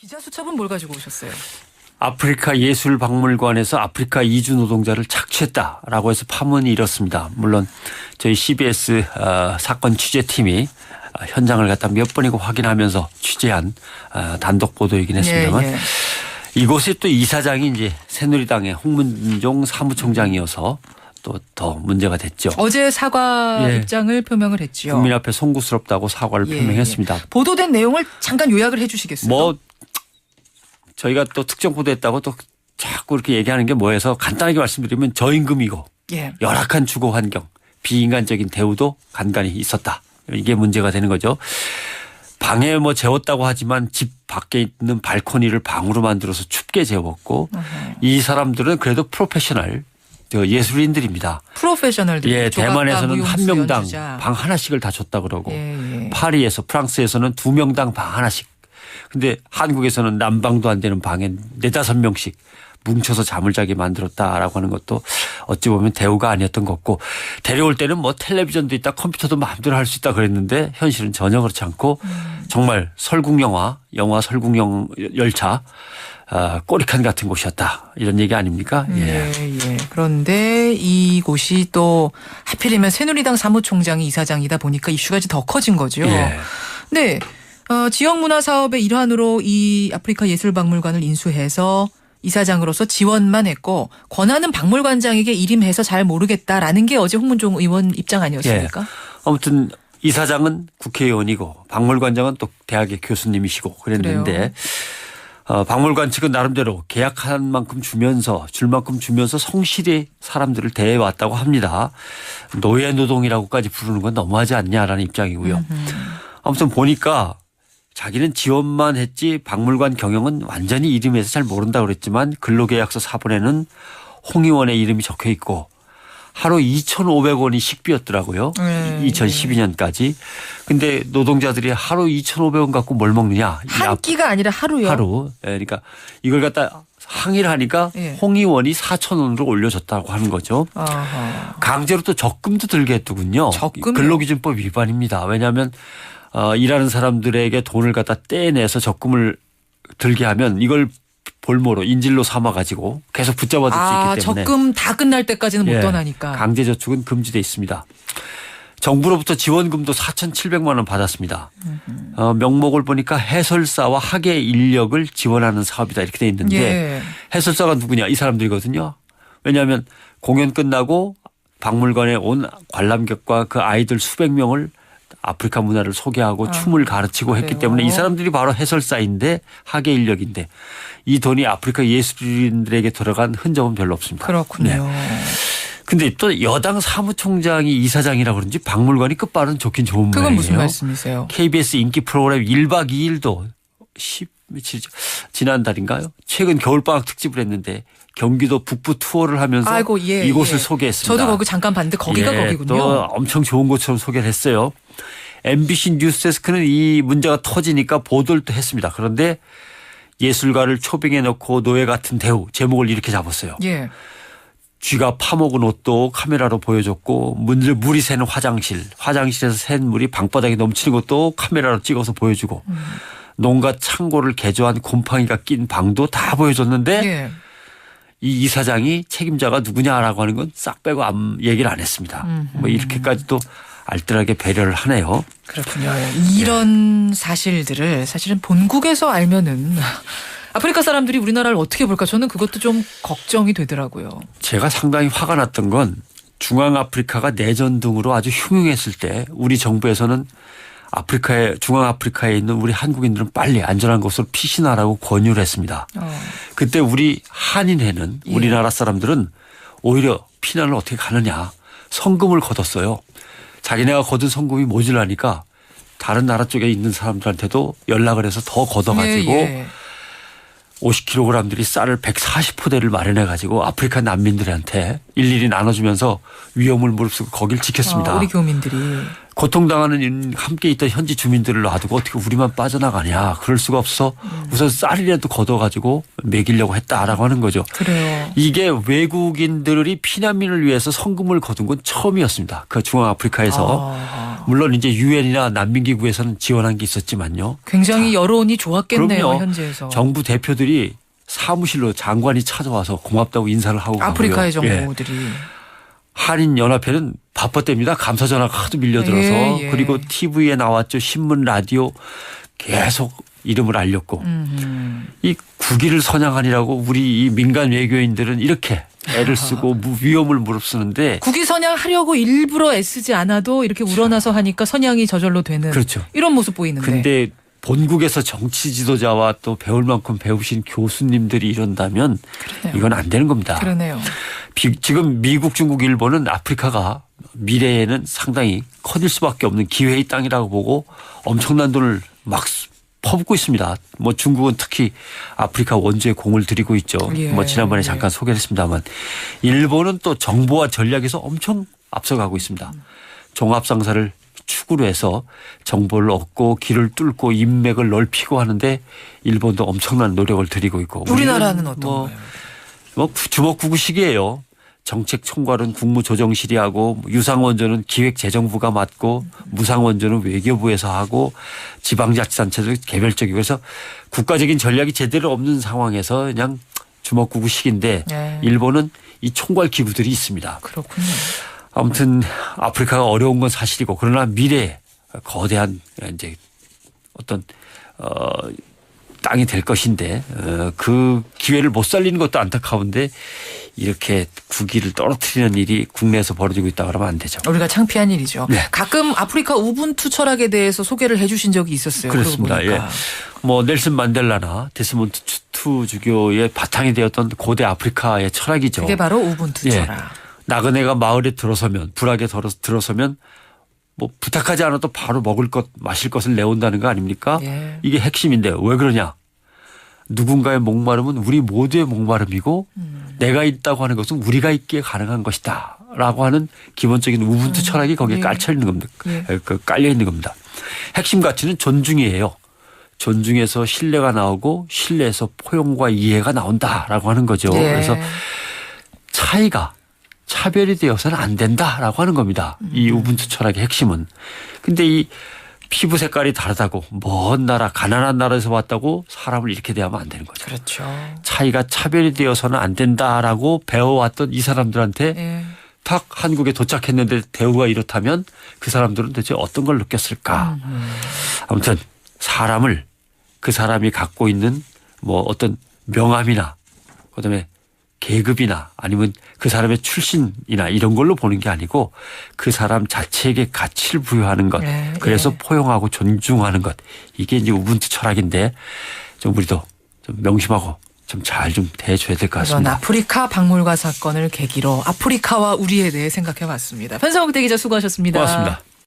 기자 수첩은 뭘 가지고 오셨어요? 아프리카 예술박물관에서 아프리카 이주 노동자를 착취했다라고 해서 파문이 일었습니다. 물론 저희 CBS 사건 취재팀이 현장을 갖다 몇 번이고 확인하면서 취재한 단독 보도이긴 했습니다만 예. 이곳이 또 이사장이 이제 새누리당의 홍문종 사무총장이어서 또 더 문제가 됐죠. 어제 사과 입장을 표명을 했죠. 국민 앞에 송구스럽다고 사과를 표명했습니다. 보도된 내용을 잠깐 요약을 해 주시겠어요? 뭐 저희가 또 특정 보도했다고 또 자꾸 이렇게 얘기하는 게 뭐해서 간단하게 말씀드리면 저임금이고 열악한 주거 환경, 비인간적인 대우도 간간히 있었다. 이게 문제가 되는 거죠. 방에 뭐 재웠다고 하지만 집 밖에 있는 발코니를 방으로 만들어서 춥게 재웠고 이 사람들은 그래도 프로페셔널 예술인들입니다. 프로페셔널들. 예, 대만에서는 한 명당 연주자. 방 하나씩을 다 줬다 그러고 파리에서 프랑스에서는 2명당 방 하나씩. 근데 한국에서는 난방도 안 되는 방에 4-5명씩 뭉쳐서 잠을 자게 만들었다라고 하는 것도 어찌 보면 대우가 아니었던 것 같고 데려올 때는 뭐 텔레비전도 있다 컴퓨터도 마음대로 할 수 있다 그랬는데 현실은 전혀 그렇지 않고 정말 설국영화 열차 꼬리칸 같은 곳이었다 이런 얘기 아닙니까? 예. 그런데 이곳이 또 하필이면 새누리당 사무총장이 이사장이다 보니까 이슈가 더 커진 거죠. 네. 지역문화사업의 일환으로 이 아프리카 예술박물관을 인수해서 이사장으로서 지원만 했고 권한은 박물관장에게 일임해서 잘 모르겠다라는 게 어제 홍문종 의원 입장 아니었습니까? 아무튼 이사장은 국회의원이고 박물관장은 또 대학의 교수님이시고 그랬는데 박물관 측은 나름대로 계약한 만큼 주면서 줄 만큼 주면서 성실히 사람들을 대해왔다고 합니다. 노예노동이라고까지 부르는 건 너무하지 않냐라는 입장이고요. 아무튼 보니까 자기는 지원만 했지 박물관 경영은 완전히 이름에서 잘 모른다고 그랬지만 근로계약서 사본에는 홍 의원의 이름이 적혀 있고 하루 2,500원이 식비였더라고요. 2012년까지. 근데 노동자들이 하루 2,500원 갖고 뭘 먹느냐. 한 끼가 아니라 하루요. 하루. 그러니까 이걸 갖다 항의를 하니까 홍 의원이 4,000원으로 올려줬다고 하는 거죠. 강제로 또 적금도 들게 했더군요. 적금요? 근로기준법 위반입니다. 왜냐하면 일하는 사람들에게 돈을 갖다 떼내서 적금을 들게 하면 이걸 볼모로 인질로 삼아가지고 계속 붙잡아둘 수 있기 때문에. 적금 다 끝날 때까지는 못 떠나니까. 강제저축은 금지돼 있습니다. 정부로부터 지원금도 4,700만 원 받았습니다. 명목을 보니까 해설사와 학예 인력을 지원하는 사업이다 이렇게 돼 있는데 해설사가 누구냐 이 사람들이거든요. 왜냐하면 공연 끝나고 박물관에 온 관람객과 그 아이들 수백 명을 아프리카 문화를 소개하고 춤을 가르치고 했기 때문에 이 사람들이 바로 해설사인데 학예 인력인데 이 돈이 아프리카 예술인들에게 들어간 흔적은 별로 없습니다. 그렇군요. 근데 또 여당 사무총장이 이사장이라 그런지 박물관이 끝발은 좋긴 좋은 모양이에요. 그건 무슨 말씀이세요? KBS 인기 프로그램 1박 2일도 지난달인가요? 최근 겨울방학 특집을 했는데 경기도 북부 투어를 하면서 이곳을 소개했습니다. 저도 거기 잠깐 봤는데 거기가 거기군요. 또 엄청 좋은 곳처럼 소개를 했어요. MBC 뉴스데스크는 이 문제가 터지니까 보도를 또 했습니다. 그런데 예술가를 초빙해 놓고 노예 같은 대우 제목을 이렇게 잡았어요. 쥐가 파먹은 옷도 카메라로 보여줬고 물이 새는 화장실에서 샌 물이 방바닥에 넘치는 것도 카메라로 찍어서 보여주고 농가 창고를 개조한 곰팡이가 낀 방도 다 보여줬는데 이 이사장이 책임자가 누구냐라고 하는 건 싹 빼고 얘기를 안 했습니다. 뭐 이렇게까지도 알뜰하게 배려를 하네요. 그렇군요. 이런 사실들을 사실은 본국에서 알면은 아프리카 사람들이 우리나라를 어떻게 볼까 저는 그것도 좀 걱정이 되더라고요. 제가 상당히 화가 났던 건 중앙아프리카가 내전 등으로 아주 흉흉했을 때 우리 정부에서는 중앙아프리카에 있는 우리 한국인들은 빨리 안전한 곳으로 피신하라고 권유를 했습니다. 그때 우리 한인회는 우리나라 사람들은 오히려 피난을 어떻게 가느냐 성금을 걷었어요. 자기네가 거둔 성금이 모자라니까 다른 나라 쪽에 있는 사람들한테도 연락을 해서 더 걷어가지고 50kg들이 쌀을 140포대를 마련해가지고 아프리카 난민들한테 일일이 나눠주면서 위험을 무릅쓰고 거길 지켰습니다. 우리 교민들이. 고통당하는 함께 있던 현지 주민들을 놔두고 어떻게 우리만 빠져나가냐. 그럴 수가 없어. 우선 쌀이라도 걷어가지고 먹이려고 했다라고 하는 거죠. 그래요. 이게 외국인들이 피난민을 위해서 성금을 거둔 건 처음이었습니다. 그 중앙아프리카에서. 물론 이제 유엔이나 난민기구에서는 지원한 게 있었지만요. 굉장히 여론이 좋았겠네요. 그럼요. 현지에서. 정부 대표들이 사무실로 장관이 찾아와서 고맙다고 인사를 하고 가고요. 아프리카의 정부들이. 한인 연합회는 바빴답니다. 감사 전화가 하도 밀려들어서. 예. 그리고 TV에 나왔죠. 신문, 라디오 계속 이름을 알렸고. 이 국위를 선양하니라고 우리 이 민간 외교인들은 이렇게 애를 쓰고 위험을 무릅쓰는데. 국위 선양하려고 일부러 애쓰지 않아도 이렇게 우러나서 하니까 선양이 저절로 되는. 그렇죠. 이런 모습 보이는데. 근데 본국에서 정치 지도자와 또 배울 만큼 배우신 교수님들이 이런다면 그러네요. 이건 안 되는 겁니다. 그러네요. 지금 미국, 중국, 일본은 아프리카가 미래에는 상당히 커질 수밖에 없는 기회의 땅이라고 보고 엄청난 돈을 막 퍼붓고 있습니다. 뭐 중국은 특히 아프리카 원조에 공을 들이고 있죠. 예. 뭐 지난번에 잠깐 소개했습니다만 일본은 또 정보와 전략에서 엄청 앞서가고 있습니다. 종합상사를 축으로 해서 정보를 얻고 길을 뚫고 인맥을 넓히고 하는데 일본도 엄청난 노력을 들이고 있고. 우리나라는 어떤가요? 주먹구구식이에요. 정책 총괄은 국무조정실이 하고 유상원조는 기획재정부가 맡고 무상원조는 외교부에서 하고 지방자치단체도 개별적이고 그래서 국가적인 전략이 제대로 없는 상황에서 그냥 주먹구구식인데 네. 일본은 이 총괄 기구들이 있습니다. 그렇군요. 아무튼 아프리카가 어려운 건 사실이고 그러나 미래에 거대한 이제 어떤 땅이 될 것인데 그 기회를 못 살리는 것도 안타까운데 이렇게 국위를 떨어뜨리는 일이 국내에서 벌어지고 있다 그러면 안 되죠. 우리가 창피한 일이죠. 네. 가끔 아프리카 우분투 철학에 대해서 소개를 해 주신 적이 있었어요. 그렇습니다. 예. 뭐 넬슨 만델라나 데스몬드 투주교의 바탕이 되었던 고대 아프리카의 철학이죠. 그게 바로 우분투 예. 철학. 나그네가 마을에 들어서면 불악에 들어서면 뭐 부탁하지 않아도 바로 먹을 것 마실 것을 내온다는 거 아닙니까? 예. 이게 핵심인데 왜 그러냐? 누군가의 목마름은 우리 모두의 목마름이고 내가 있다고 하는 것은 우리가 있기에 가능한 것이다 라고 하는 기본적인 우분투 철학이 거기에 예. 깔려 있는 겁니다. 예. 깔려 있는 겁니다. 핵심 가치는 존중이에요. 존중에서 신뢰가 나오고 신뢰에서 포용과 이해가 나온다라고 하는 거죠. 예. 그래서 차별이 되어서는 안 된다라고 하는 겁니다. 이 우분투 철학의 핵심은. 근데 이 피부 색깔이 다르다고 먼 나라 가난한 나라에서 왔다고 사람을 이렇게 대하면 안 되는 거죠. 그렇죠. 차이가 차별이 되어서는 안 된다라고 배워왔던 이 사람들한테 예. 딱 한국에 도착했는데 대우가 이렇다면 그 사람들은 대체 어떤 걸 느꼈을까. 아무튼 사람을 그 사람이 갖고 있는 뭐 어떤 명함이나 그다음에 계급이나 아니면 그 사람의 출신이나 이런 걸로 보는 게 아니고 그 사람 자체에게 가치를 부여하는 것. 네, 그래서 예. 포용하고 존중하는 것. 이게 이제 우분투 철학인데 좀 우리도 좀 명심하고 좀 잘 좀 대해줘야 될 것 이번 같습니다. 아프리카 박물관 사건을 계기로 아프리카와 우리에 대해 생각해 봤습니다. 편성욱 대기자 수고하셨습니다. 고맙습니다.